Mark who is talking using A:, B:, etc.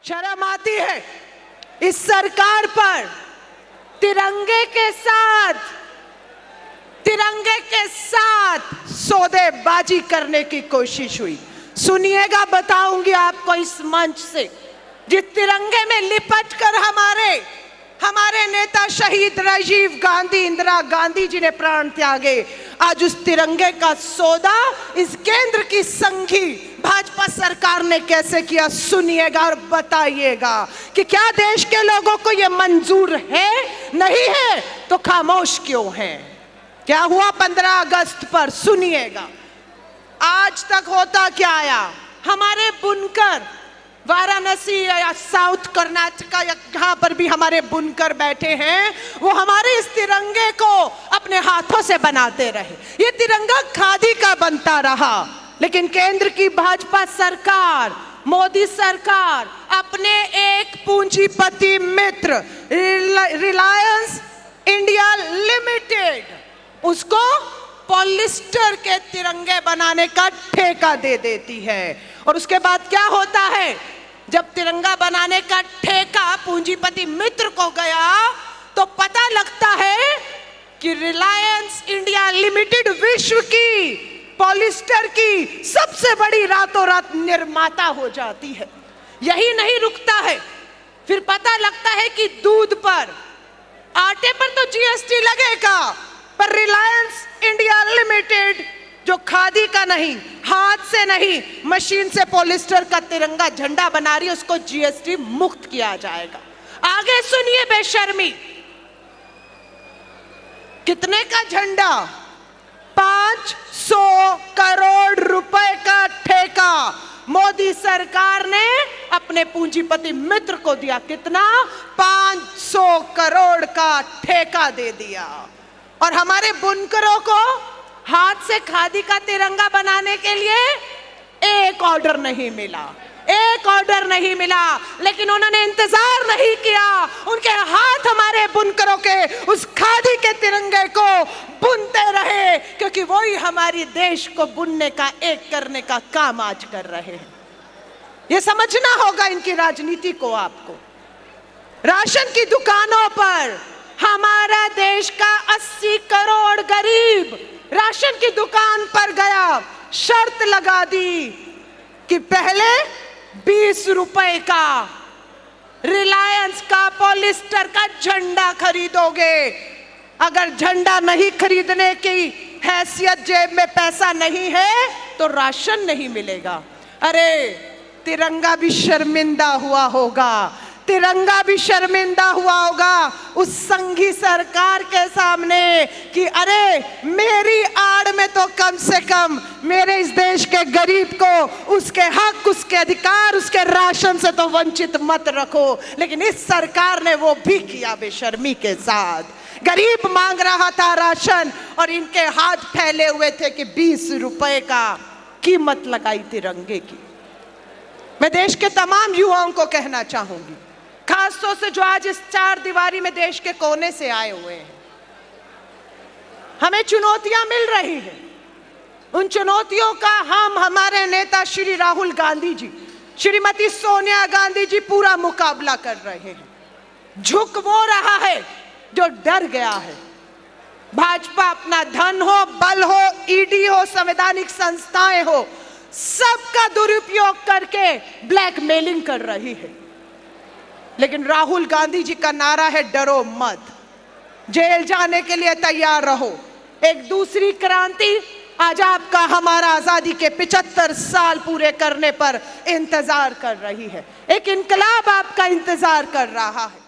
A: शर्म आती है इस सरकार पर। तिरंगे के साथ सौदेबाजी करने की कोशिश हुई। सुनिएगा, बताऊंगी आपको इस मंच से। जिस तिरंगे में लिपट कर हमारे नेता शहीद राजीव गांधी, इंदिरा गांधी जी ने प्राण त्यागे, आज उस तिरंगे का सौदा इस केंद्र की संघी भाजपा सरकार ने कैसे किया, सुनिएगा और बताइएगा कि क्या देश के लोगों को यह मंजूर है? नहीं है तो खामोश क्यों है? क्या हुआ 15 अगस्त पर, सुनिएगा। आज तक होता क्या आया, हमारे बुनकर वाराणसी या साउथ कर्नाटका या जहां पर भी हमारे बुनकर बैठे हैं, वो हमारे इस तिरंगे को अपने हाथों से बनाते रहे। ये तिरंगा खादी का बनता रहा, लेकिन केंद्र की भाजपा सरकार, मोदी सरकार अपने एक पूंजीपति मित्र रिलायंस इंडिया लिमिटेड, उसको पॉलिस्टर के तिरंगे बनाने का ठेका दे देती है। और उसके बाद क्या होता है, जब तिरंगा बनाने का ठेका पूंजीपति मित्र को गया तो पता लगता है कि रिलायंस इंडिया लिमिटेड विश्व की पॉलिस्टर की सबसे बड़ी रातों रात निर्माता हो जाती है। यही नहीं रुकता है, फिर पता लगता है कि दूध पर, आटे पर तो जीएसटी लगेगा, पर रिलायंस इंडिया लिमिटेड जो खादी का नहीं, हाथ से नहीं, मशीन से पॉलिस्टर का तिरंगा झंडा बना रही है, उसको जीएसटी मुक्त किया जाएगा। आगे सुनिए बेशर्मी, कितने का झंडा? 500 करोड़ रुपए का ठेका मोदी सरकार ने अपने पूंजीपति मित्र को दिया। कितना? 500 करोड़ का ठेका दे दिया। और हमारे बुनकरों को हाथ से खादी का तिरंगा बनाने के लिए एक ऑर्डर नहीं मिला, लेकिन उन्होंने इंतजार नहीं किया। उनके हाथ हमारे बुनकरों के उस खादी के तिरंगे को बुनते रहे, क्योंकि वही हमारी देश को बुनने का, एक करने का काम आज कर रहे हैं। ये समझना होगा इनकी राजनीति को। आपको राशन की दुकानों पर हमारा देश का 80 करोड़ गरीब राशन की दुकान पर गया, शर्त लगा दी कि पहले 20 रुपए का रिलायंस का पॉलिस्टर का झंडा खरीदोगे। अगर झंडा नहीं खरीदने की हैसियत, जेब में पैसा नहीं है, तो राशन नहीं मिलेगा। अरे तिरंगा भी शर्मिंदा हुआ होगा, उस संघी सरकार के सामने कि अरे मेरी आड़ में तो कम से कम मेरे इस देश के गरीब को उसके हक, उसके अधिकार, उसके राशन से तो वंचित मत रखो। लेकिन इस सरकार ने वो भी किया बेशर्मी के साथ। गरीब मांग रहा था राशन और इनके हाथ फैले हुए थे कि 20 रुपए का कीमत लगाई तिरंगे की। मैं देश के तमाम युवाओं को कहना चाहूंगी, खासतौर से जो आज इस चार दीवारी में देश के कोने से आए हुए हैं, हमें चुनौतियां मिल रही हैं। उन चुनौतियों का हमारे नेता श्री राहुल गांधी जी, श्रीमती सोनिया गांधी जी पूरा मुकाबला कर रहे हैं। झुक वो रहा है जो डर गया है। भाजपा अपना धन हो, बल हो, ईडी हो, संवैधानिक संस्थाएं हो, सबका दुरुपयोग करके ब्लैकमेलिंग कर रही है। लेकिन राहुल गांधी जी का नारा है डरो मत, जेल जाने के लिए तैयार रहो। एक दूसरी क्रांति आज आपका, हमारा आजादी के 75 साल पूरे करने पर इंतजार कर रही है। एक इनकलाब आपका इंतजार कर रहा है।